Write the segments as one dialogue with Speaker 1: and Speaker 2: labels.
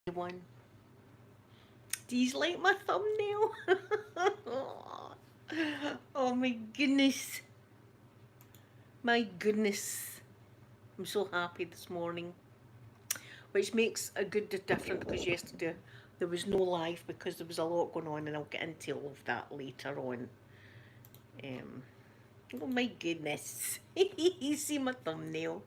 Speaker 1: One. Do you like my thumbnail? Oh my goodness. My goodness. I'm so happy this morning. Which makes a good difference because yesterday there was no live because there was a lot going on, and I'll get into all of that later on. Um, oh my goodness. You see my thumbnail?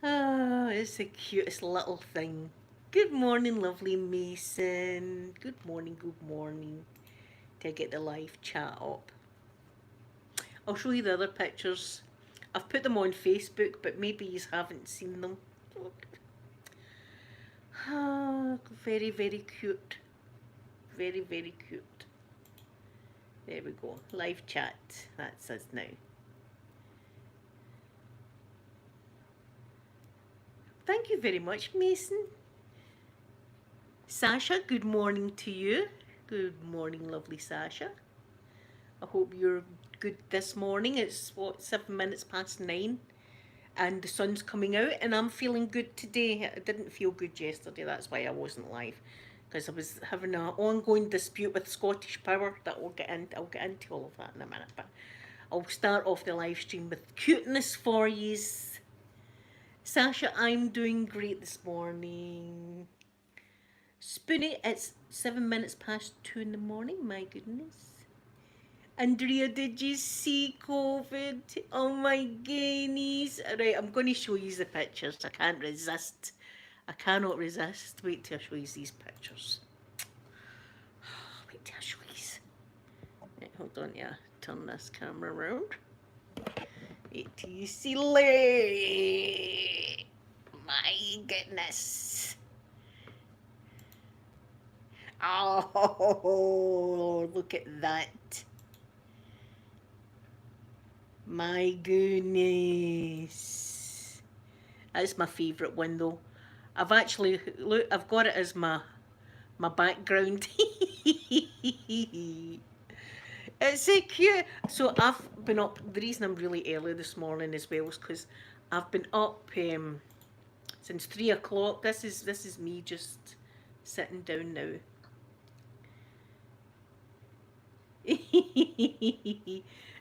Speaker 1: Ah, it's the cutest little thing. Good morning, lovely Mason. Good morning, good morning. To get the live chat up. I'll show you the other pictures. I've put them on Facebook, but maybe you haven't seen them. Ah, very, very cute. Very, very cute. There we go. Live chat. That's us now. Thank you very much, Mason. Sasha, good morning to you. Good morning, lovely Sasha. I hope you're good this morning. It's what, 7 minutes past 9, and the sun's coming out, and I'm feeling good today. I didn't feel good yesterday, that's why I wasn't live, because I was having an ongoing dispute with Scottish Power that I'll get into all of that in a minute, but I'll start off the live stream with cuteness for yous. Sasha, I'm doing great this morning. Spoonie, it's 7 minutes past 2 in the morning, my goodness. Andrea, did you see COVID? Oh my goodness. Right, I'm going to show you the pictures. I can't resist. I cannot resist. Wait till I show you these pictures. Wait till I show you. Right, hold on, yeah. Turn this camera around. Wait till you see Lay. My goodness. Oh, look at that. My goodness. That's my favourite one though. I've actually, look, I've got it as my background. It's so cute. So I've been up, the reason I'm really early this morning as well is because I've been up since 3 o'clock. This is me just sitting down now.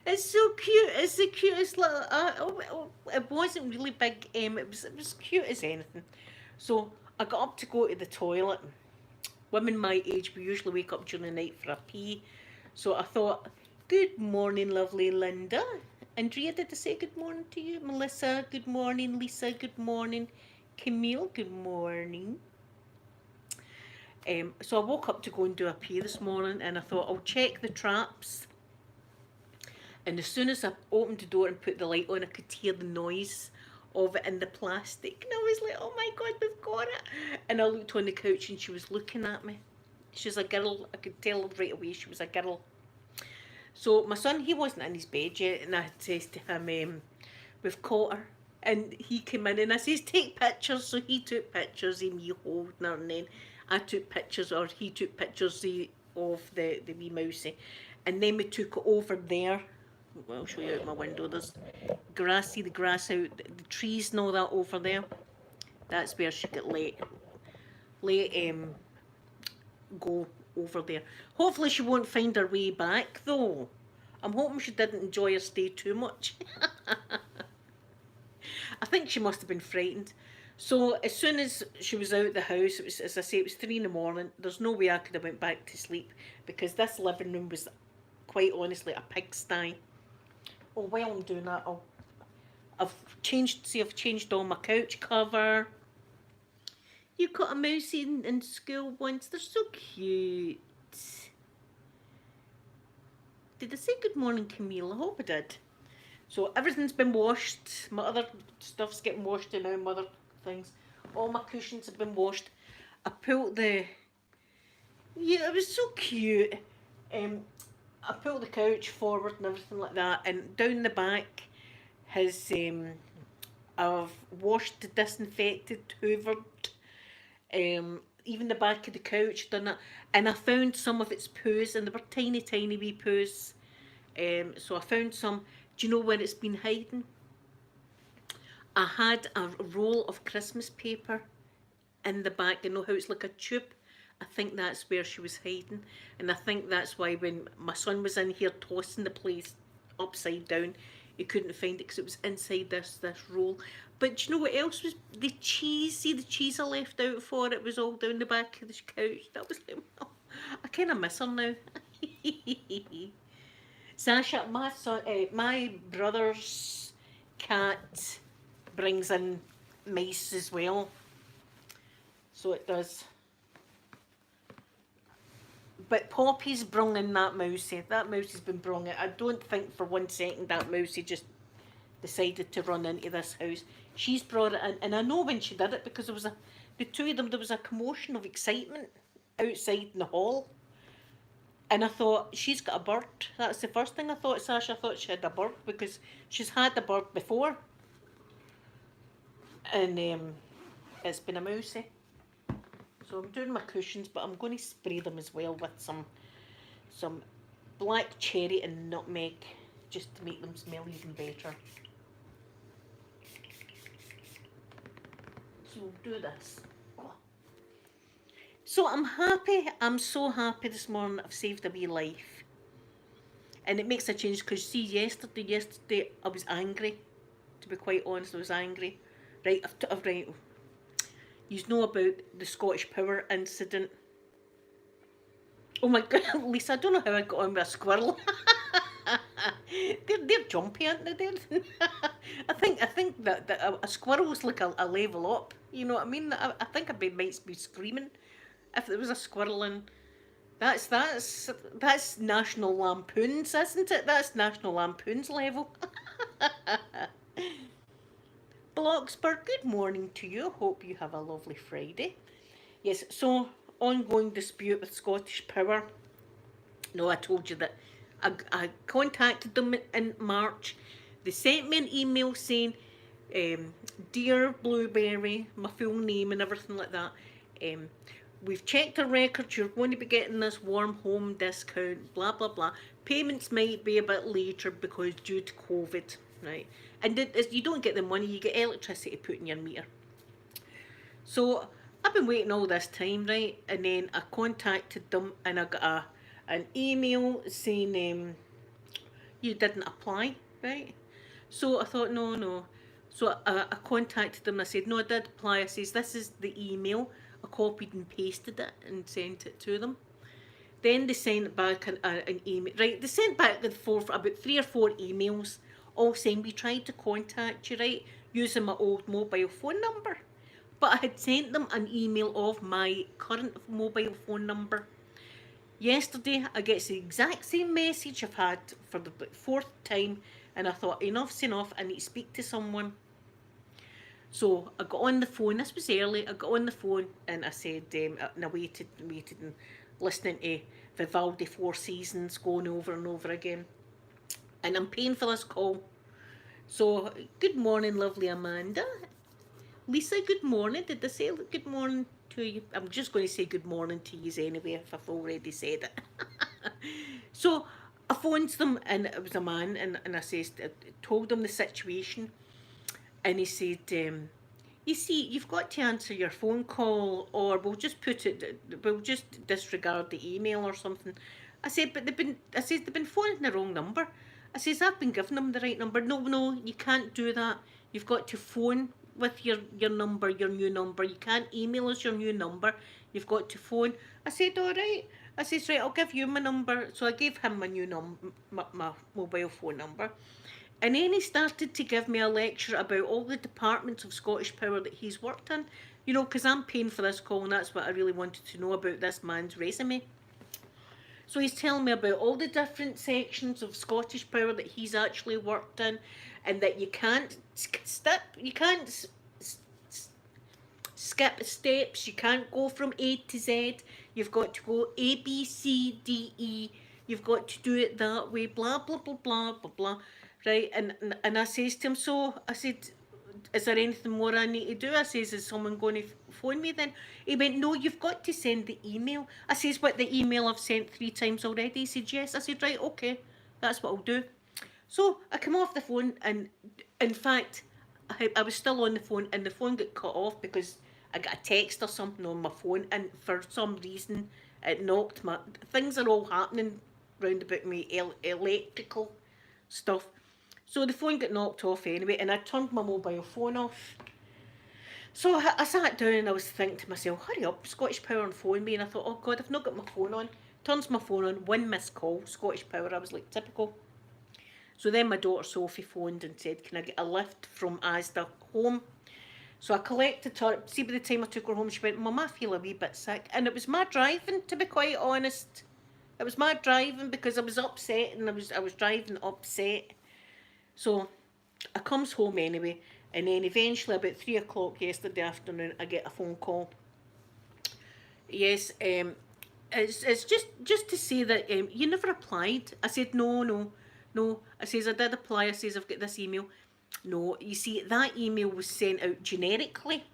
Speaker 1: It's so cute. It's the cutest little. It wasn't really big. It was cute as anything. So I got up to go to the toilet. Women my age, we usually wake up during the night for a pee. So I thought, good morning, lovely Linda. Andrea, did I say good morning to you? Melissa, good morning. Lisa, good morning. Camille, good morning. So I woke up to go and do a pee this morning, and I thought I'll check the traps. And as soon as I opened the door and put the light on, I could hear the noise of it in the plastic. And I was like, oh my God, we've got it. And I looked on the couch and she was looking at me. She's a girl. I could tell right away she was a girl. So my son, he wasn't in his bed yet. And I says to him, we've caught her. And he came in and I says, take pictures. So he took pictures of me holding her. And then I took pictures, or he took pictures of the wee mousey. And then we took it over there. I'll show you out my window. There's grass, see the grass out, the trees and all that over there. That's where she got go over there. Hopefully she won't find her way back though. I'm hoping she didn't enjoy her stay too much. I think she must have been frightened. So as soon as she was out of the house, it was, as I say, it was 3 in the morning. There's no way I could have went back to sleep because this living room was quite honestly a pigsty. Oh, while I'm doing that, I've changed all my couch cover. You got a mousey in school once. They're so cute. Did I say good morning, Camille? I hope I did. So everything's been washed. My other stuff's getting washed now, my other things. All my cushions have been washed. I pulled the... Yeah, it was so cute. I pulled the couch forward and everything like that, and down the back has I've washed, disinfected, hoovered, even the back of the couch, done that, and I found some of its poos, and they were tiny, tiny wee poos. So I found some. Do you know where it's been hiding? I had a roll of Christmas paper in the back, you know how it's like a tube? I think that's where she was hiding. And I think that's why when my son was in here tossing the place upside down, he couldn't find it because it was inside this roll. But do you know what else was? The cheese. See the cheese I left out for it was all down the back of the couch. That was like, oh, I kind of miss her now. Sasha, my brother's cat brings in mice as well. So it does. But Poppy's brung in that mousey. That mousey's been brung in. I don't think for 1 second that mousey just decided to run into this house. She's brought it in, and I know when she did it because the two of them, there was a commotion of excitement outside in the hall. And I thought, she's got a bird. That's the first thing I thought, Sasha. I thought she had a bird because she's had the bird before. And it's been a mousey. So I'm doing my cushions, but I'm going to spray them as well with some black cherry and nutmeg, just to make them smell even better. So we'll do this. So I'm happy, I'm so happy this morning I've saved a wee life. And it makes a change because see yesterday I was angry. To be quite honest, I was angry. Right, right. You know about the Scottish Power incident. Oh my God, Lisa, I don't know how I got on with a squirrel. they're jumpy, aren't they? I think that a squirrel's like a level up. You know what I mean? I think I might be screaming if there was a squirrel in. That's National Lampoons, isn't it? That's National Lampoons level. Bloxburg, good morning to you. Hope you have a lovely Friday. Yes, so ongoing dispute with Scottish Power. No, I told you that I contacted them in March. They sent me an email saying, Dear Blueberry, my full name and everything like that. We've checked our records. You're going to be getting this warm home discount, blah, blah, blah. Payments might be a bit later because due to COVID, right? And you don't get the money, you get electricity put in your meter. So I've been waiting all this time, right? And then I contacted them and I got an email saying you didn't apply, right? So I thought, no. So I contacted them and I said, no, I did apply. I says, this is the email. I copied and pasted it and sent it to them. Then they sent back an email, right? They sent back about 3 or 4 emails, all saying we tried to contact you, right, using my old mobile phone number. But I had sent them an email of my current mobile phone number. Yesterday, I get the exact same message I've had for the 4th time, and I thought, enough's enough, I need to speak to someone. So I got on the phone, this was early, I got on the phone and I said, and I waited and listening to Vivaldi 4 Seasons going over and over again. And I'm paying for this call. So, good morning, lovely Amanda. Lisa, good morning. Did I say good morning to you? I'm just going to say good morning to you anyway if I've already said it. So, I phoned them and it was a man and I told him the situation. And he said, you see, you've got to answer your phone call or we'll just disregard the email or something. I said, but they've been phoning the wrong number. I says, I've been giving them the right number. No, you can't do that. You've got to phone with your number, your new number. You can't email us your new number. You've got to phone. I said, all right. I says, right, I'll give you my number. So I gave him my new my mobile phone number. And then he started to give me a lecture about all the departments of Scottish Power that he's worked in. You know, because I'm paying for this call and that's what I really wanted to know about this man's resume. So he's telling me about all the different sections of Scottish Power that he's actually worked in and that you can't skip steps, you can't go from A to Z, you've got to go A, B, C, D, E, you've got to do it that way, blah, blah, blah, blah, blah, blah. Right, and I says to him, so I said, is there anything more I need to do? I says, is someone going to phone me then? He went, no, you've got to send the email. I says, what, the email I've sent 3 times already? He said, yes. I said, right, okay, that's what I'll do. So I come off the phone and in fact, I was still on the phone and the phone got cut off because I got a text or something on my phone, and for some reason it knocked my, things are all happening round about me, electrical stuff. So the phone got knocked off anyway, and I turned my mobile phone off. So I sat down and I was thinking to myself, hurry up, Scottish Power on phone me. And I thought, oh God, I've not got my phone on. Turns my phone on, one missed call, Scottish Power. I was like, typical. So then my daughter Sophie phoned and said, can I get a lift from Asda home? So I collected her. See, by the time I took her home, she went, Mum, I feel a wee bit sick. And it was my driving, to be quite honest. It was my driving because I was upset and I was driving upset. So I comes home anyway, and then eventually about 3 o'clock yesterday afternoon, I get a phone call. Yes, it's just to say that you never applied. I said, no. I says, I did apply. I says, I've got this email. No, you see, that email was sent out generically,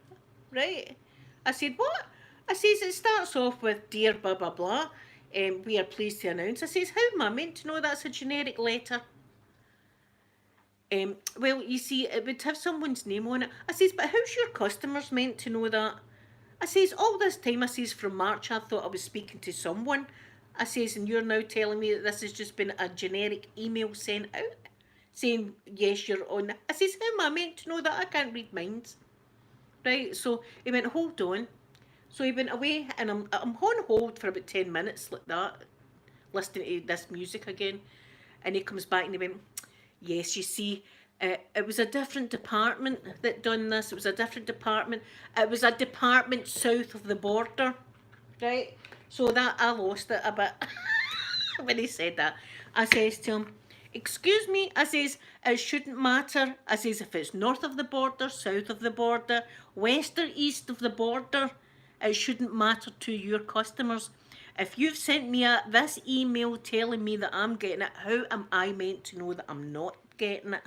Speaker 1: right? I said, what? I says, it starts off with, dear blah, blah, blah. We are pleased to announce. I says, how am I meant to know that's a generic letter? Well, you see, it would have someone's name on it. I says, but how's your customers meant to know that? I says, all this time, I says, from March, I thought I was speaking to someone. I says, and you're now telling me that this has just been a generic email sent out saying, yes, you're on. I says, how am I meant to know that? I can't read minds. Right, so he went, hold on. So he went away, and I'm on hold for about 10 minutes like that, listening to this music again. And he comes back and he went, yes, you see, it was a different department that done this. It was a different department. It was a department south of the border, right? So that I lost it a bit when he said that. I says to him, excuse me, I says, it shouldn't matter. I says, if it's north of the border, south of the border, west or east of the border, it shouldn't matter to your customers. If you've sent me this email telling me that I'm getting it, how am I meant to know that I'm not getting it?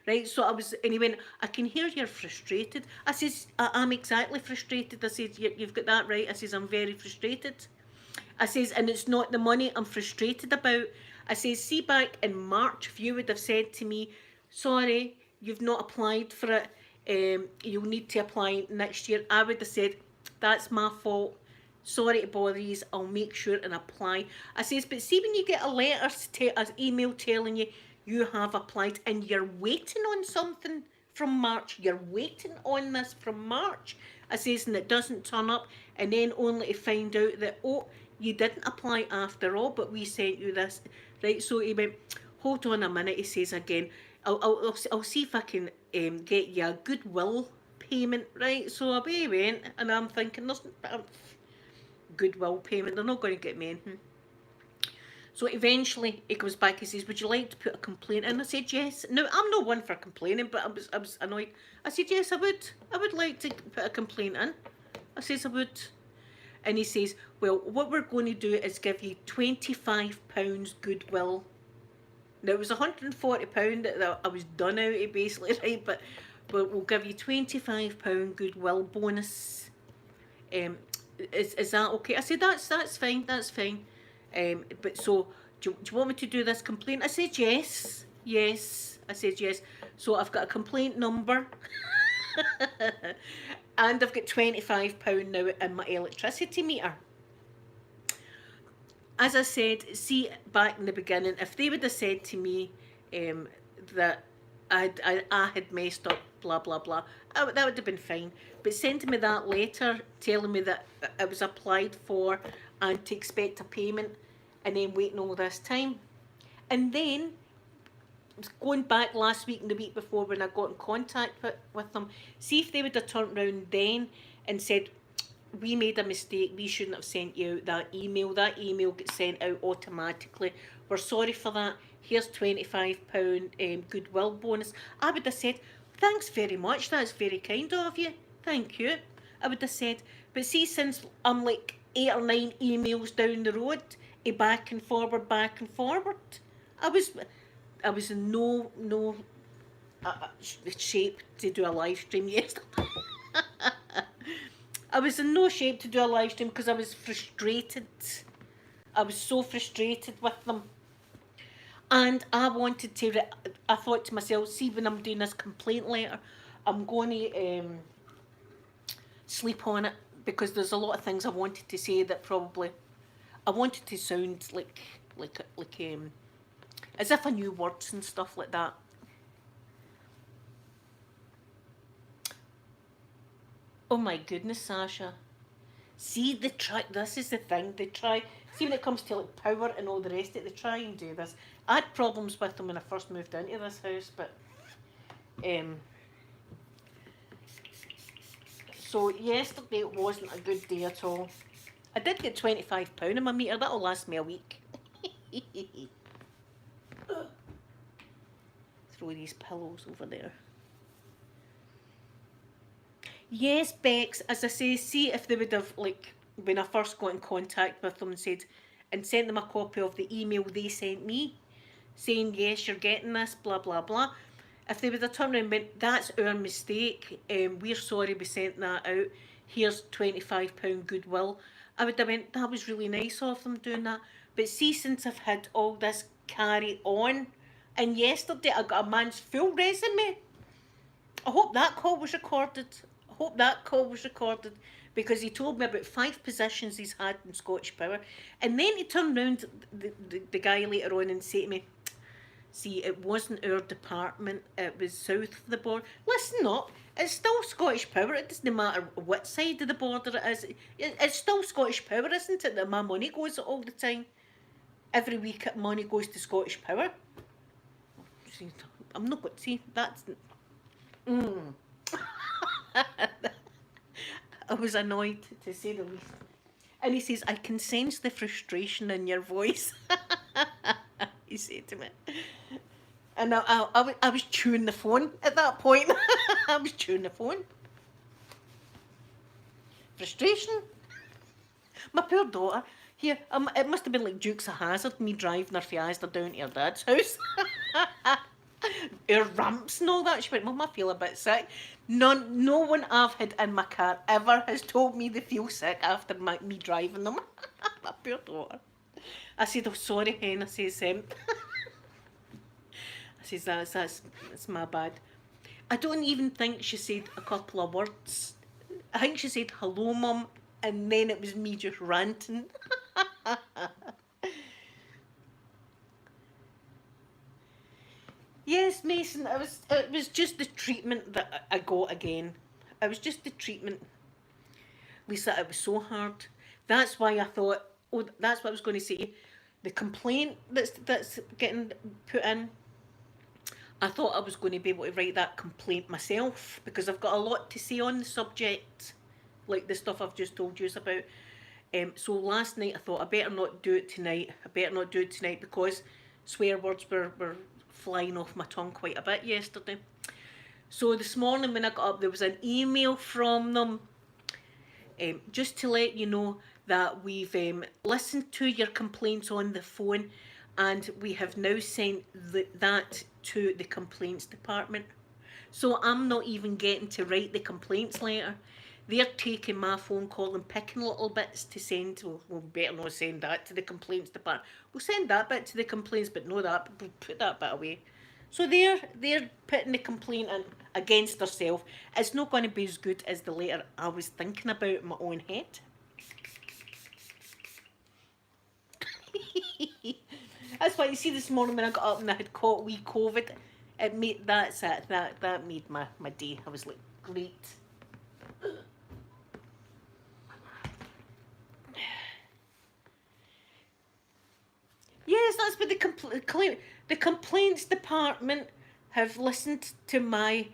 Speaker 1: Right, so I was, and he went, I can hear you're frustrated. I says, I'm exactly frustrated. I says, you've got that right. I says, I'm very frustrated. I says, and it's not the money I'm frustrated about. I says, see, back in March, if you would have said to me, sorry, you've not applied for it, you'll need to apply next year, I would have said, that's my fault. Sorry to bother you, I'll make sure and apply. I says, but see when you get a letter, an email telling you you have applied and you're waiting on something from March, you're waiting on this from March. I says, and it doesn't turn up, and then only to find out that, oh, you didn't apply after all, but we sent you this. Right, so he went, hold on a minute, he says again, I'll see if I can get you a goodwill payment, right? So away he went, and I'm thinking, there's goodwill payment, they're not going to get me anything. So eventually he comes back, he says, would you like to put a complaint in? I said, yes. Now, I'm not one for complaining, but I was annoyed. I said, yes, I would like to put a complaint in. I says, I would. And he says, well, what we're going to do is give you £25 goodwill. Now, it was £140 that I was done out of, basically, right? But we'll give you £25 goodwill bonus. Is that okay? I said, that's fine, that's fine. But so, do you want me to do this complaint? I said, yes. I said, yes. So I've got a complaint number. And I've got £25 now in my electricity meter. As I said, see, back in the beginning, if they would have said to me that I had messed up, blah, blah, blah, that would have been fine. But sending me that letter telling me that it was applied for and to expect a payment, and then waiting all this time. And then, going back last week and the week before when I got in contact with them, see if they would have turned around then and said, we made a mistake, we shouldn't have sent you out that email gets sent out automatically, we're sorry for that, here's £25 goodwill bonus. I would have said, thanks very much, that's very kind of you, thank you. I would have said, but see, since I'm like 8 or 9 emails down the road, back and forward, I was in no shape to do a live stream yesterday. I was in no shape to do a live stream because I was frustrated. I was so frustrated with them. And I wanted to, I thought to myself, see when I'm doing this complaint letter, I'm going to sleep on it because there's a lot of things I wanted to say that probably I wanted to sound like as if I knew words and stuff like that. Oh my goodness, Sasha. See, they try. This is the thing. They try. See, when it comes to like power and all the rest of it, they try and do this. I had problems with them when I first moved into this house, but um. So yesterday it wasn't a good day at all. I did get £25 in my meter. That'll last me a week. Throw these pillows over there. Yes, Bex, as I say, see if they would have, like, when I first got in contact with them and sent them a copy of the email they sent me, saying, yes, you're getting this, blah, blah, blah. If they would have turned around and went, that's our mistake, we're sorry we sent that out, here's £25 goodwill, I would have went, that was really nice of them doing that. But see, since I've had all this carry on, and yesterday I got a man's full resume, I hope that call was recorded. I hope that call was recorded because he told me about 5 positions he's had in Scottish Power. And then he turned round, the guy later on, and said to me, see, it wasn't our department, it was south of the border. Listen up, it's still Scottish Power. It doesn't matter what side of the border it is. It's still Scottish Power, isn't it, that my money goes all the time? Every week money goes to Scottish Power. See, I'm not going to see, that's... I was annoyed, to say the least. And he says, I can sense the frustration in your voice. He said to me. And I was chewing the phone at that point. I was chewing the phone. Frustration. My poor daughter. Here, it must have been like Dukes of Hazzard, me driving her from Asda down to her dad's house. Her ramps and all that. She went, Mum, I feel a bit sick. No one I've had in my car ever has told me they feel sick after me driving them. My poor daughter. I said, oh, sorry, hen. I says, that's my bad. I don't even think she said a couple of words. I think she said, hello, Mum, and then it was me just ranting. Yes, Mason, it was just the treatment that I got again. It was just the treatment. Lisa, it was so hard. That's why I thought, oh, that's what I was going to say. The complaint that's getting put in, I thought I was going to be able to write that complaint myself because I've got a lot to say on the subject, like the stuff I've just told you about. So last night I thought I better not do it tonight. Because swear words were flying off my tongue quite a bit yesterday. So this morning when I got up, there was an email from them just to let you know that we've listened to your complaints on the phone and we have now sent that to the complaints department. So I'm not even getting to write the complaints letter. They're taking my phone call and picking little bits to send. Well, we better not send that to the complaints department. We'll send that bit to the complaints, but no, put that bit away. So they're putting the complaint in against herself. It's not going to be as good as the letter I was thinking about in my own head. That's why you see this morning when I got up and I had caught wee COVID. It made that made my day. I was like, great. Yes, that's what the complaints department have listened to my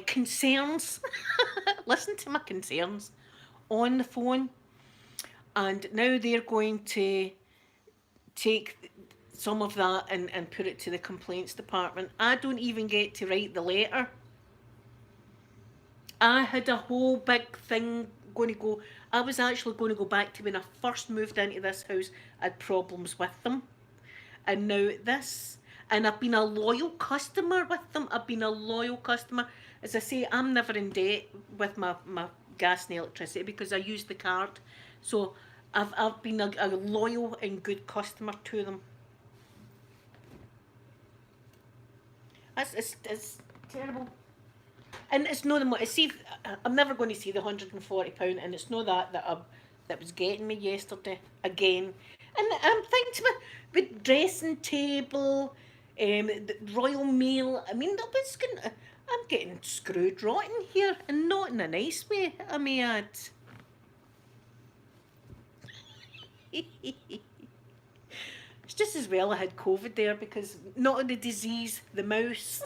Speaker 1: concerns. Listened to my concerns on the phone, and now they're going to take some of that and put it to the complaints department. I don't even get to write the letter. I had a whole big thing going to go. I was actually going to go back to when I first moved into this house. I had problems with them. And now this, and I've been a loyal customer with them. I've been a loyal customer. As I say, I'm never in debt with my gas and electricity because I use the card. So I've been a loyal and good customer to them. It's terrible. And it's not the money. See, I'm never going to see the £140, and it's not that was getting me yesterday again. And I'm thinking to my with dressing table, the Royal Mail. I mean, I'm getting screwed rotten here, and not in a nice way, I may add. It's just as well I had COVID there because not the disease, the mouse.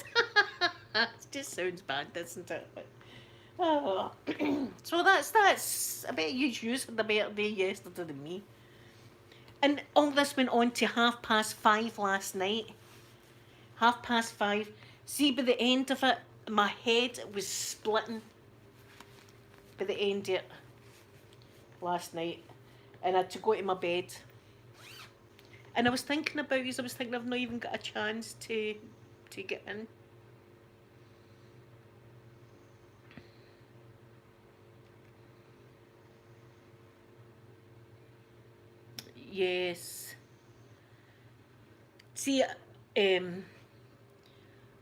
Speaker 1: It just sounds bad, doesn't it? Oh. So that's. I bet you had a better day yesterday than me. And all this went on to 5:30 last night. 5:30. See, by the end of it, my head was splitting. By the end of it last night, and I had to go to my bed. And I was thinking about you. I was thinking I've not even got a chance to get in. Yes. See,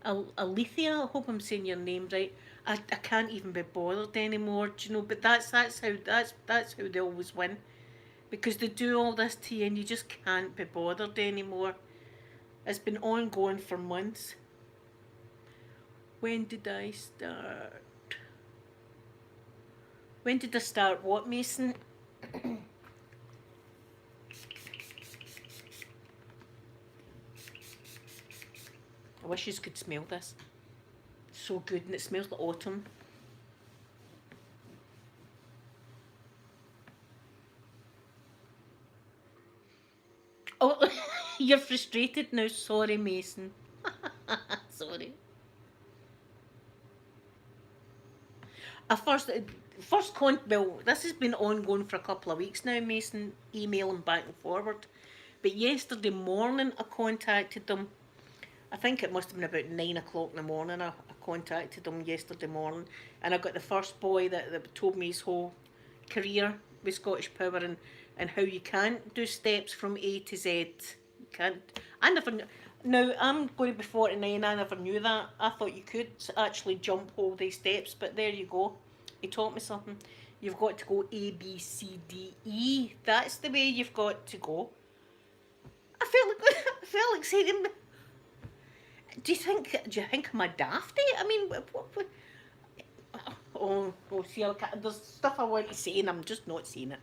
Speaker 1: Alethea, I hope I'm saying your name right. I can't even be bothered anymore, do you know? But that's how they always win, because they do all this to you and you just can't be bothered anymore. It's been ongoing for months. When did I start? When did I start what, Mason? I wish you could smell this. So good, and it smells like autumn. Oh, you're frustrated now. Sorry, Mason. Sorry. Well, this has been ongoing for a couple of weeks now, Mason, emailing back and forward. But yesterday morning, I contacted them. I think it must have been about 9 o'clock in the morning. I contacted them yesterday morning, and I got the first boy that told me his whole career with Scottish Power, and how you can't do steps from A to Z. You can't. I never knew. Now, I'm going to be 49. I never knew that. I thought you could actually jump all these steps, but there you go. He taught me something. You've got to go A, B, C, D, E. That's the way you've got to go. I felt like saying, do you think I'm a dafty? I mean, what oh, see, there's stuff I want to say and I'm just not saying it.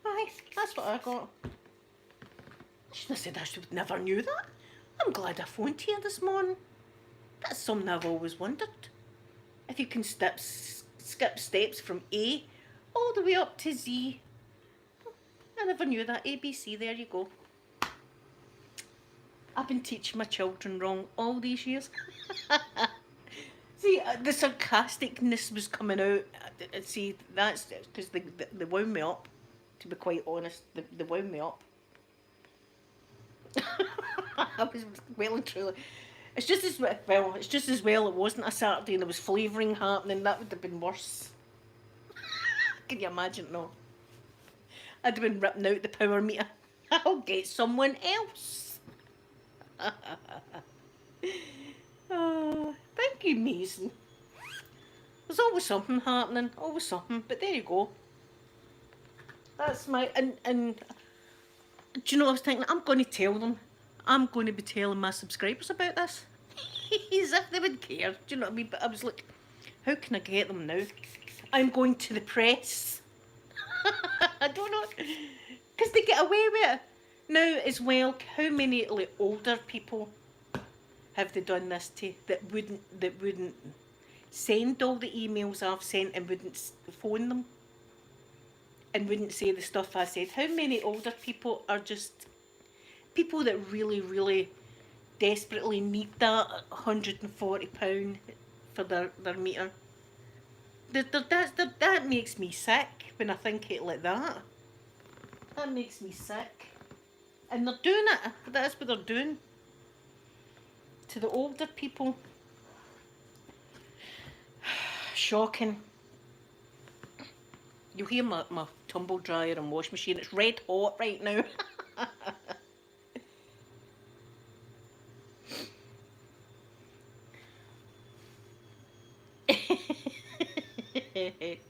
Speaker 1: Aye, that's what I got. I should have said I should never knew that. I'm glad I phoned here this morning. That's something I've always wondered. If you can skip steps from A all the way up to Z. I never knew that. ABC, there you go. I've been teaching my children wrong all these years. See, the sarcasticness was coming out. See, that's because they wound me up, to be quite honest. They wound me up. I was well and truly. It's just as well it wasn't a Saturday and there was flavouring happening. That would have been worse. Can you imagine? No. I'd have been ripping out the power meter. I'll get someone else. Oh, thank you, Mason. There's always something happening, always something. But there you go. That's my and do you know what I was thinking? I'm going to tell them. I'm going to be telling my subscribers about this. As if they would care. Do you know what I mean? But I was like, how can I get them now? I'm going to the press. I don't know. Because they get away with it. Now, as well, how many like, older people have they done this to that wouldn't send all the emails I've sent and wouldn't phone them and wouldn't say the stuff I said? How many older people are just people that really, really desperately need that £140 for their meter? That makes me sick when I think it like that. That makes me sick. And they're doing it. That's what they're doing to the older people. Shocking. You'll hear my tumble dryer and wash machine. It's red hot right now.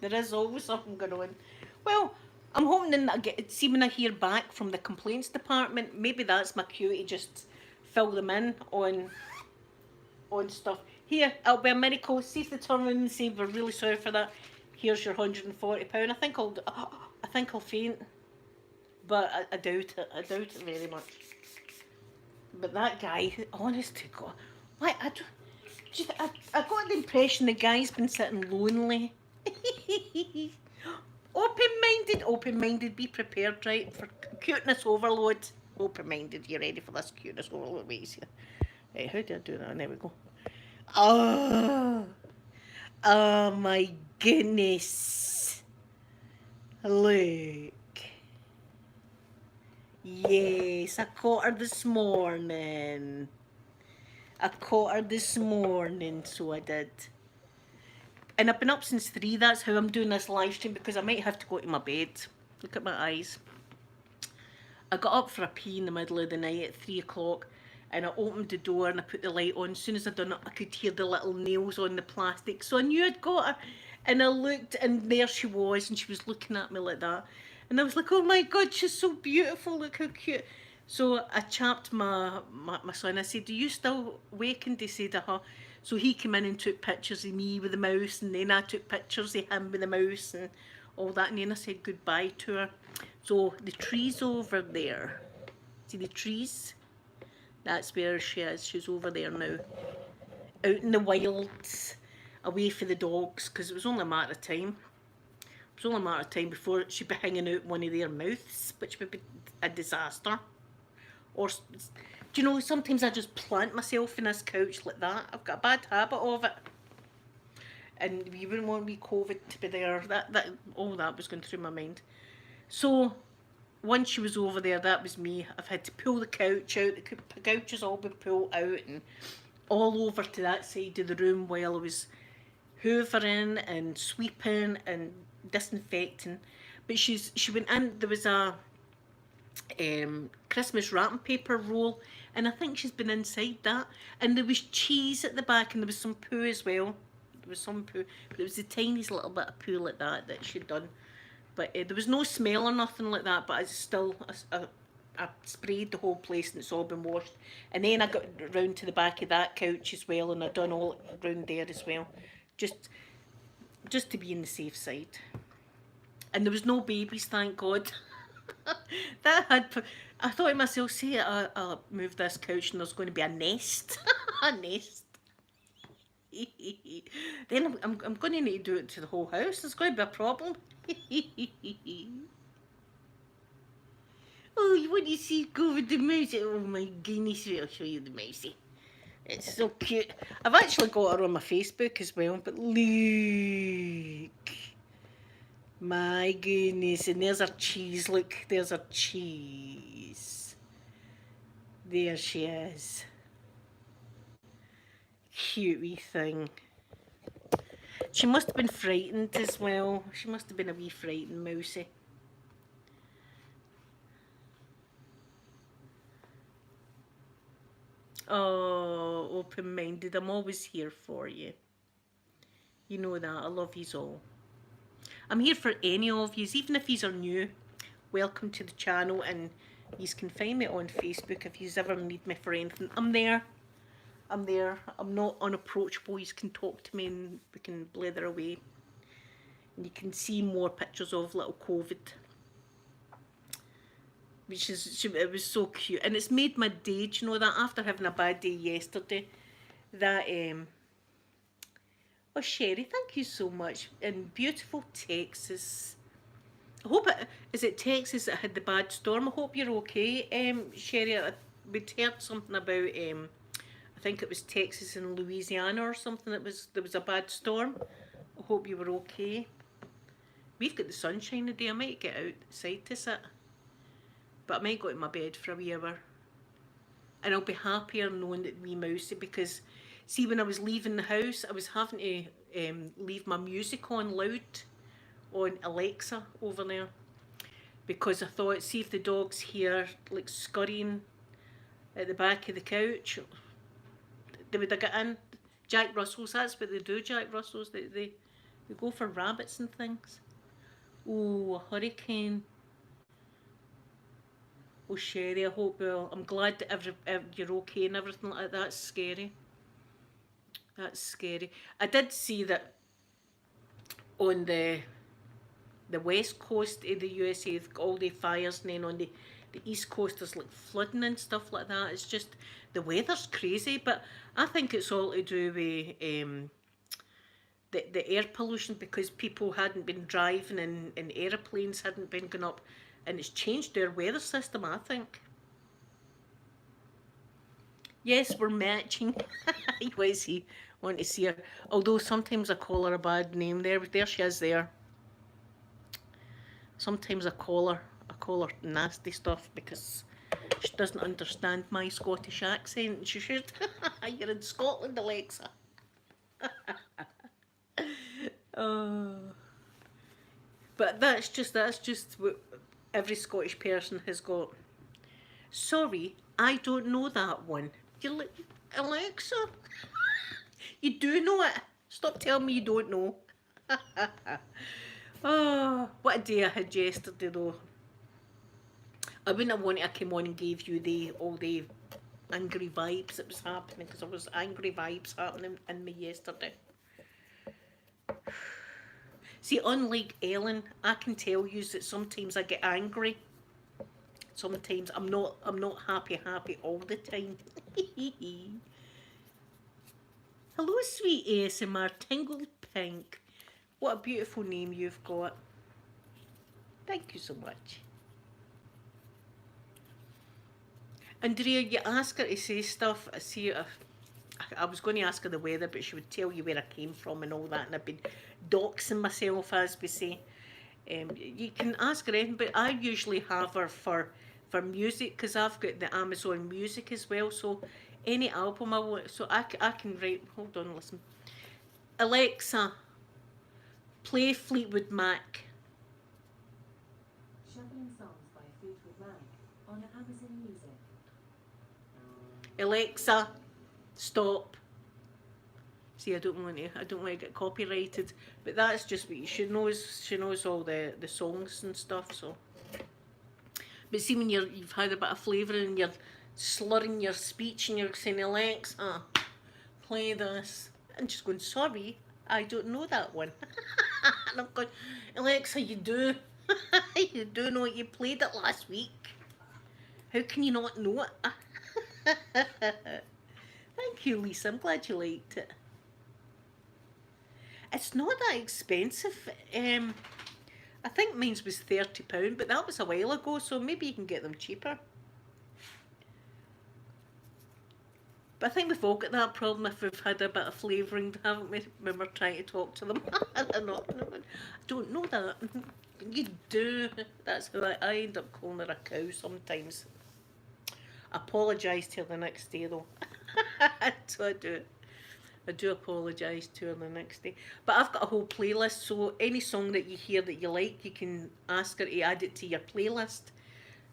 Speaker 1: There is always something going on. Well, I'm hoping that see when I hear back from the complaints department, maybe that's my cue to just fill them in on stuff. Here, it'll be a miracle. See if they turn around and say we're really sorry for that. Here's your £140. I think I'll faint, but I doubt it. I doubt it very much. But that guy, honest to God, why I got the impression the guy's been sitting lonely. Open-minded, be prepared, right, for cuteness overload. Open-minded, you ready for this cuteness overload? Wait, see. Right, how do I do that? There we go. Oh my goodness. Look. Yes, I caught her this morning. So I did. And I've been up since 3, that's how I'm doing this live stream, because I might have to go to my bed. Look at my eyes. I got up for a pee in the middle of the night at 3 o'clock, and I opened the door and I put the light on. As soon as I done it, I could hear the little nails on the plastic, so I knew I'd got her. And I looked, and there she was, and she was looking at me like that. And I was like, oh my God, she's so beautiful, look how cute. So I chapped my son. I said, "Do you still waking?" They said, "Uh-huh." So he came in and took pictures of me with the mouse, and then I took pictures of him with the mouse and all that. And then I said goodbye to her. So the trees over there, see the trees? That's where she is. She's over there now, out in the wilds, away from the dogs, because it was only a matter of time. It was only a matter of time before she'd be hanging out one of their mouths, which would be a disaster. Or, do you know, sometimes I just plant myself in this couch like that. I've got a bad habit of it. And you wouldn't want me COVID to be there. All that was going through my mind. So, once she was over there, that was me. I've had to pull the couch out. The couch has all been pulled out and all over to that side of the room while I was hoovering and sweeping and disinfecting. But she went in, there was a Christmas wrapping paper roll, and I think she's been inside that, and there was cheese at the back, and there was some poo as well. There was some poo, but it was the tiniest little bit of poo like that she'd done. But there was no smell or nothing like that, but I still I sprayed the whole place and it's all been washed. And then I got round to the back of that couch as well, and I done all round there as well, just to be on the safe side. And there was no babies, thank God. I thought to myself, say I'll move this couch and there's going to be a nest. A nest. Then I'm going to need to do it to the whole house. There's going to be a problem. Oh, you want to see go with the mouse? Oh my goodness, I'll show you the mousey. It's so cute. I've actually got her on my Facebook as well, but look. My goodness, and there's her cheese, look, there's her cheese. There she is. Cute wee thing. She must have been frightened as well. She must have been a wee frightened mousey. Oh, open-minded, I'm always here for you. You know that, I love yous all. I'm here for any of yous, even if yous are new. Welcome to the channel, and yous can find me on Facebook if yous ever need me for anything. I'm there. I'm not unapproachable. Yous can talk to me and we can blather away. And you can see more pictures of little COVID. It was so cute. And it's made my day, do you know that? After having a bad day yesterday, that, oh, Sherry, thank you so much. In beautiful Texas. I hope is it Texas that had the bad storm? I hope you're okay, Sherry. We'd heard something about, I think it was Texas and Louisiana or something. There was a bad storm. I hope you were okay. We've got the sunshine today. I might get outside to sit. But I might go to my bed for a wee hour. And I'll be happier knowing that wee mousey, because see, when I was leaving the house, I was having to leave my music on loud on Alexa over there, because I thought, see if the dog's here like scurrying at the back of the couch, they would have got in. Jack Russells, that's what they do, Jack Russells, they We go for rabbits and things. Oh, a hurricane. Oh, Sherry, I hope I'm glad that you're okay and everything like that. That's scary. That's scary. I did see that on the west coast of the USA, all the fires, and then on the east coast, there's like flooding and stuff like that. It's just the weather's crazy, but I think it's all to do with the air pollution because people hadn't been driving and aeroplanes hadn't been going up, and it's changed their weather system, I think. Yes, we're matching. What is he? Want to see her? Although sometimes I call her a bad name. There she is. There. Sometimes I call her nasty stuff because she doesn't understand my Scottish accent. She should. You're in Scotland, Alexa. Oh. But that's just what every Scottish person has got. Sorry, I don't know that one. You're like, Alexa, you do know it. Stop telling me you don't know. Oh, what a day I had yesterday though. I wouldn't have wanted to come on and gave you all the angry vibes that was happening because there was angry vibes happening in me yesterday. See, unlike Ellen, I can tell you that sometimes I get angry. Sometimes I'm not happy all the time. Hello, sweet ASMR Tingle Pink. What a beautiful name you've got. Thank you so much. Andrea, you ask her to say stuff. I was going to ask her the weather, but she would tell you where I came from and all that, and I've been doxing myself, as we say. You can ask her anything, but I usually have her for music because I've got the Amazon Music as well. So any album I want, so I can write. Hold on, listen. Alexa, play Fleetwood Mac.
Speaker 2: Shuffling songs by Fleetwood Mac on Amazon Music.
Speaker 1: Alexa, stop. See, I don't want to get copyrighted, but that's just what she knows. She knows all the songs and stuff. So, but see, when you've had a bit of flavour and you're slurring your speech and you're saying, Alexa, play this, and she's going, sorry, I don't know that one. And I'm going, Alexa, you do. You do know it. You played it last week. How can you not know it? Thank you, Lisa. I'm glad you liked it. It's not that expensive. I think mine's was £30, but that was a while ago, so maybe you can get them cheaper. But I think we've all got that problem if we've had a bit of flavouring, haven't we, when we're trying to talk to them. I don't know that. You do. That's how I end up calling her a cow sometimes. Apologise to her the next day though. So I do. I do apologise to her the next day. But I've got a whole playlist, so any song that you hear that you like, you can ask her to add it to your playlist.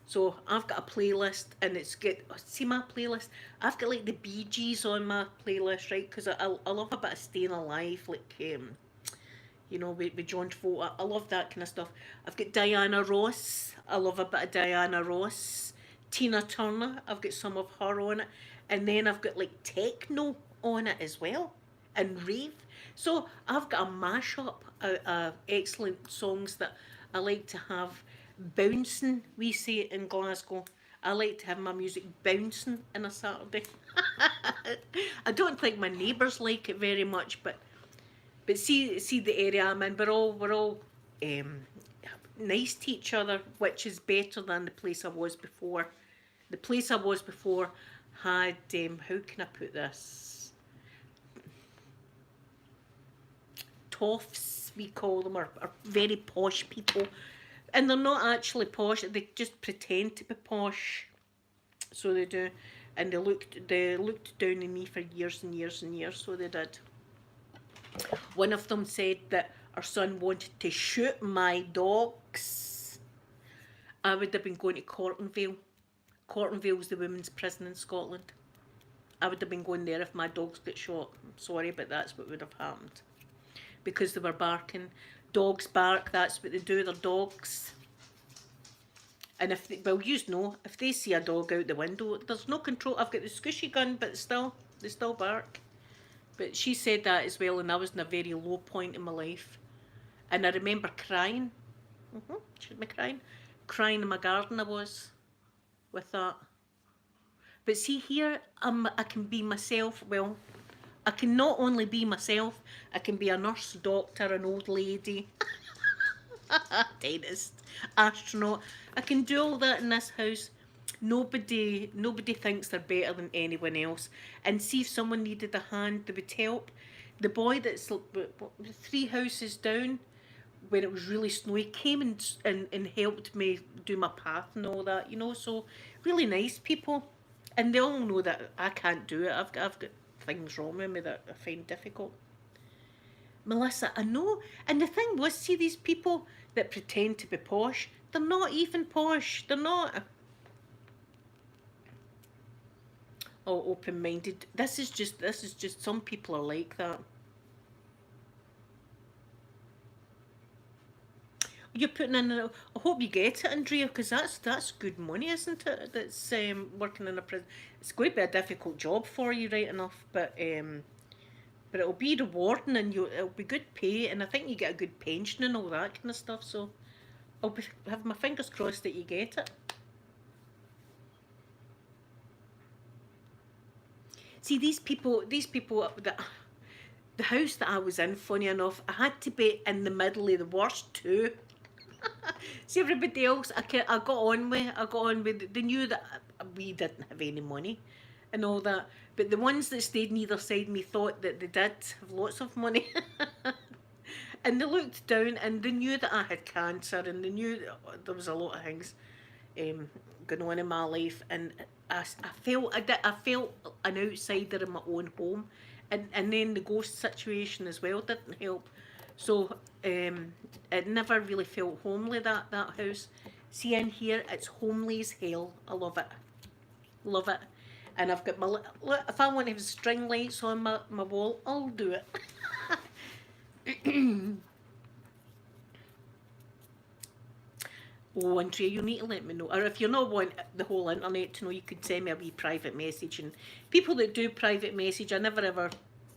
Speaker 1: So I've got a playlist, and it's got, see my playlist? I've got like the Bee Gees on my playlist, right? Because I love a bit of Staying Alive, like, you know, with John Travolta. I love that kind of stuff. I've got Diana Ross. I love a bit of Diana Ross. Tina Turner. I've got some of her on it. And then I've got like techno on it as well, and rave. So I've got a mashup of excellent songs that I like to have bouncing, we say it in Glasgow. I like to have my music bouncing on a Saturday. I don't think my neighbours like it very much, but see the area I'm in. We're all nice to each other, which is better than the place I was before. The place I was before had how can I put this? Toffs, we call them, are very posh people. And they're not actually posh, they just pretend to be posh. So they do. And they looked down on me for years and years and years, so they did. One of them said that our son wanted to shoot my dogs. I would have been going to Cortonvale. Cortonvale's the women's prison in Scotland. I would have been going there if my dogs got shot. I'm sorry, but that's what would have happened. because they were barking. Dogs bark, that's what they do, they're dogs. And if they, well, you know, if they see a dog out the window, there's no control. I've got the squishy gun, but still, they still bark. But she said that as well, and I was in a very low point in my life. And I remember crying. Should be crying. Crying in my garden I was with that. But see here, I can be myself. Well, I can not only be myself, I can be a nurse, doctor, an old lady, dentist, astronaut. I can do all that in this house. Nobody thinks they're better than anyone else. And see if someone needed a hand, they would help. The boy that's 3 houses down, when it was really snowy, came and helped me do my path and all that, you know. So really nice people, and they all know that I can't do it. I've got things wrong with me that I find difficult. Melissa, I know. And the thing was, see these people that pretend to be posh, they're not even posh. They're not. Oh, open-minded. This is just some people are like that. You're putting in. I hope you get it, Andrea, because that's good money, isn't it? That's working in a prison. It's going to be a difficult job for you, right enough, but it'll be rewarding and it'll be good pay, and I think you get a good pension and all that kind of stuff. So I'll have my fingers crossed that you get it. See these people that. The house that I was in, funny enough, I had to be in the middle of the worst two. See everybody else, I got on with. They knew that we didn't have any money, and all that. But the ones that stayed on either side of me thought that they did have lots of money, and they looked down and they knew that I had cancer, and they knew that there was a lot of things going on in my life, and I felt an outsider in my own home, and then the ghost situation as well didn't help. So it never really felt homely, that house. See in here, it's homely as hell. I love it. Love it. And I've got my, look, if I want to have string lights on my wall, I'll do it. Oh, Andrea, you need to let me know. Or if you're not wanting the whole internet to know, you could send me a wee private message. And people that do private message, I never ever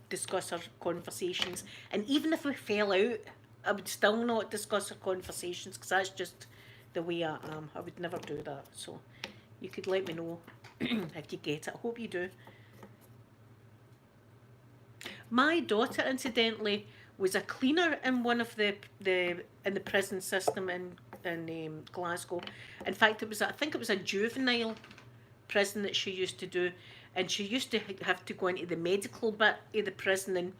Speaker 1: discuss our conversations. And even if we fell out, I would still not discuss our conversations, because that's just the way I am. I would never do that. So you could let me know if you get it. I hope you do. My daughter, incidentally, was a cleaner in one of the in the prison system in Glasgow. In fact, I think it was a juvenile prison that she used to do, and she used to have to go into the medical bit of the prison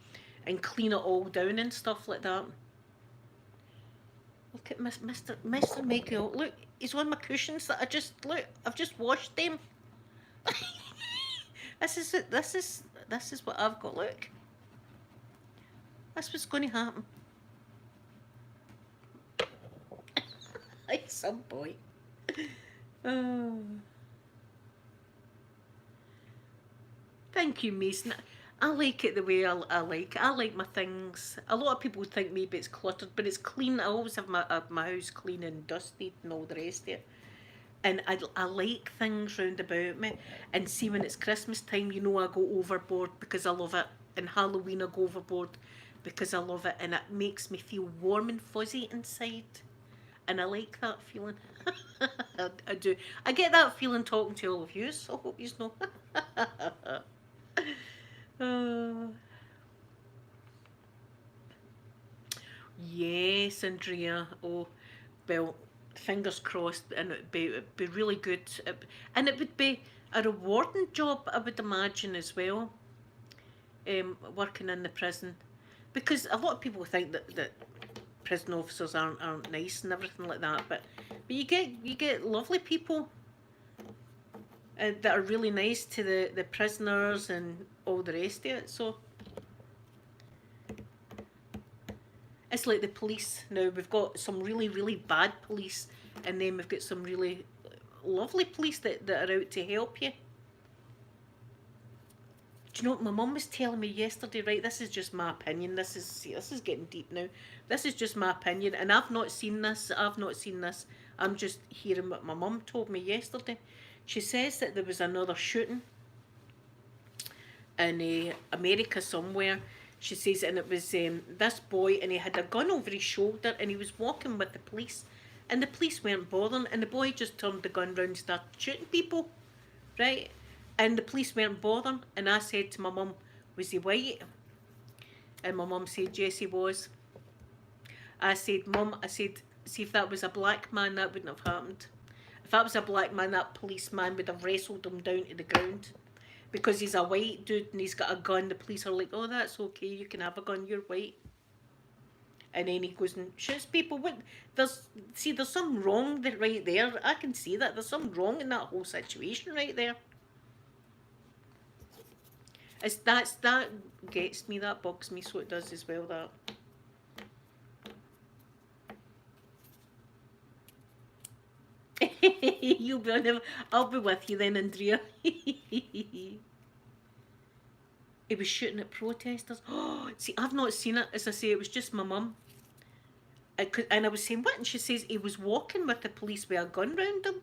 Speaker 1: and clean it all down and stuff like that. Look at Mr. Michael. Look, he's on my cushions that I've just washed them. This is it. This is what I've got. Look. That's what's going to happen. At some point. Oh. Thank you, Mason. I like it the way I like it. I like my things. A lot of people think maybe it's cluttered, but it's clean. I always have my house clean and dusted and all the rest of it. And I like things round about me. And see, when it's Christmas time, you know I go overboard because I love it. And Halloween I go overboard because I love it. And it makes me feel warm and fuzzy inside. And I like that feeling. I do. I get that feeling talking to all of you, so I hope you know. Yes, Andrea. Oh, well, fingers crossed, and it'd be really good. And it would be a rewarding job, I would imagine, as well, working in the prison. Because a lot of people think that prison officers aren't nice and everything like that, but you get lovely people that are really nice to the prisoners and all the rest of it. So it's like the police now. We've got some really, really bad police, and then we've got some really lovely police that are out to help you. Do you know what my mum was telling me yesterday? Right, this is just my opinion. This is getting deep now. This is just my opinion, and I've not seen this. I've not seen this. I'm just hearing what my mum told me yesterday. She says that there was another shooting in America somewhere. She says, and it was this boy, and he had a gun over his shoulder, and he was walking with the police, and the police weren't bothering, and the boy just turned the gun round and started shooting people, right? And the police weren't bothering, and I said to my mum, was he white? And my mum said, yes, he was. I said, Mum, I said, see if that was a black man, that wouldn't have happened. If that was a black man, that policeman would have wrestled him down to the ground. Because he's a white dude and he's got a gun, the police are like, oh, that's okay, you can have a gun, you're white. And then he goes and shoots people. There's something wrong right there. I can see that. There's something wrong in that whole situation right there. That gets me, that bugs me, so it does as well, that. You'll be on him. I'll be with you then, Andrea. He was shooting at protesters. Oh, see, I've not seen it. As I say, it was just my mum. And I was saying, what? And she says he was walking with the police with a gun round him.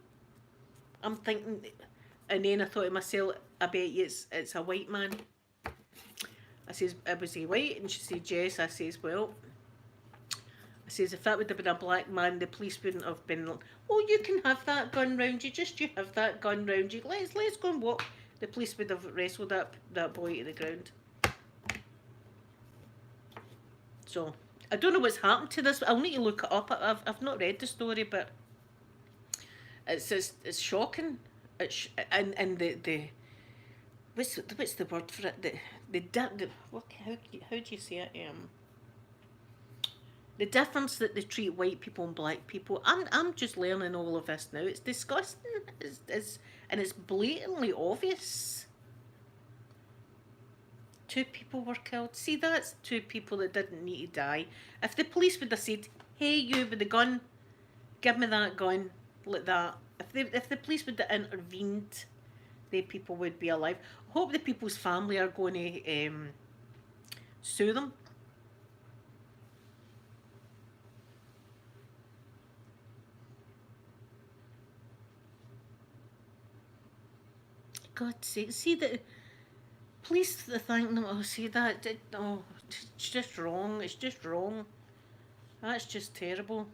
Speaker 1: I'm thinking, and then I thought to myself, I bet you it's a white man. I says, was he white? And she said, yes. I says, well, I says, if that would have been a black man, the police wouldn't have been like, oh, you can have that gun round you. Just you have that gun round you. Let's go and walk. The police would have wrestled that boy to the ground. So, I don't know what's happened to this. I'll need to look it up. I've not read the story, but it's shocking. And the what's the word for it? How do you say it? The difference that they treat white people and black people. I'm just learning all of this now. It's disgusting. And it's blatantly obvious. 2 people were killed. See, that's 2 people that didn't need to die. If the police would have said, hey, you with the gun, give me that gun, like that. If the police would have intervened, the people would be alive. I hope the people's family are going to sue them. God's sake, see the police think them. Oh, see that? Oh, it's just wrong. It's just wrong. That's just terrible.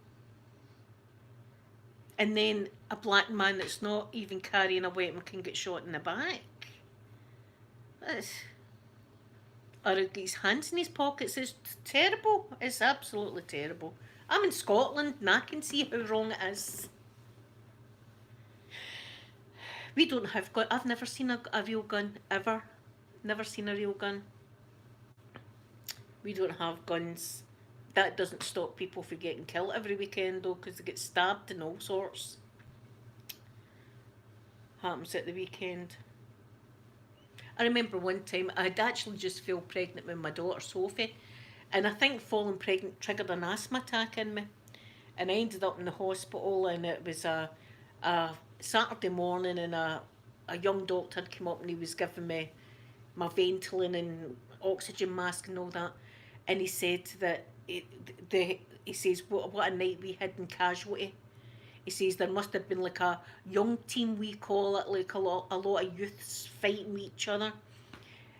Speaker 1: And then a black man that's not even carrying a weapon can get shot in the back. That's, or his hands in his pockets. It's terrible. It's absolutely terrible. I'm in Scotland and I can see how wrong it is. We don't have gun. I've never seen a real gun, ever. Never seen a real gun. We don't have guns. That doesn't stop people from getting killed every weekend, though, because they get stabbed and all sorts. Happens at the weekend. I remember one time I had actually just fell pregnant with my daughter Sophie, and I think falling pregnant triggered an asthma attack in me, and I ended up in the hospital. And it was a Saturday morning, and a young doctor had come up and he was giving me my Ventolin and oxygen mask and all that, and he said that he says what a night we had in casualty. He says there must have been like a young team, we call it, like a lot of youths fighting with each other,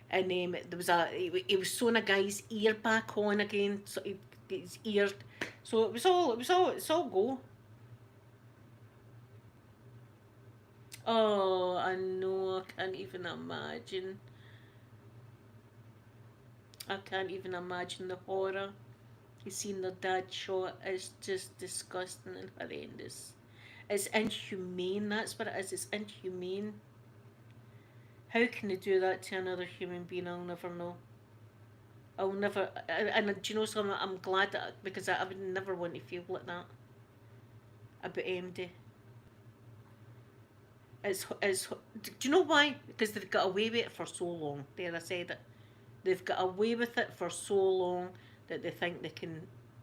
Speaker 1: and there was he was sewing a guy's ear back on again, so his ear, so it's all go. Oh, I know, I can't even imagine. I can't even imagine the horror. You seen their dad shot. It's just disgusting and horrendous. It's inhumane, that's what it is. It's inhumane. How can they do that to another human being? I'll never know. I'll never. And do you know something? I'm glad that, because I would never want to feel like that about MD. Do you know why? Because they've got away with it for so long. There, I said it. They've got away with it for so long that they think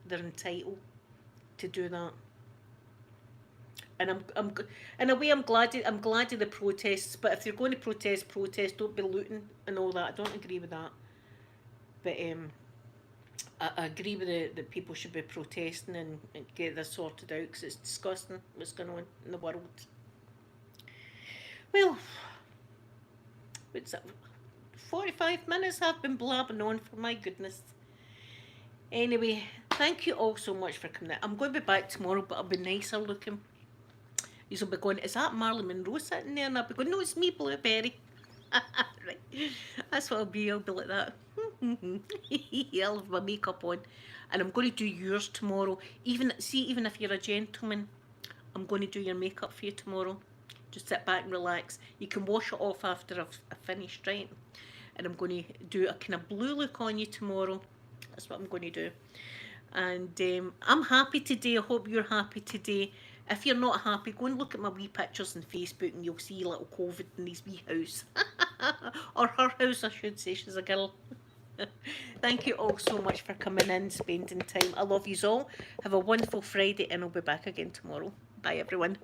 Speaker 1: they're entitled to do that. And in a way, I'm glad of the protests. But if you're going to protest. Don't be looting and all that. I don't agree with that. But I agree with that people should be protesting and get this sorted out because it's disgusting what's going on in the world. Well, what's that? 45 minutes have been blabbing on, for my goodness. Anyway, thank you all so much for coming out. I'm going to be back tomorrow, but I'll be nicer looking. You'll be going, is that Marilyn Monroe sitting there? And I'll be going, no, it's me, Blueberry. Right. That's what I'll be. I'll be like that. I'll have my makeup on. And I'm going to do yours tomorrow. Even if you're a gentleman, I'm going to do your makeup for you tomorrow. Just sit back and relax. You can wash it off after I've finished, right? And I'm going to do a kind of blue look on you tomorrow. That's what I'm going to do. And I'm happy today. I hope you're happy today. If you're not happy, go and look at my wee pictures on Facebook and you'll see little COVID in his wee house. Or her house, I should say. She's a girl. Thank you all so much for coming in, spending time. I love yous all. Have a wonderful Friday and I'll be back again tomorrow. Bye, everyone.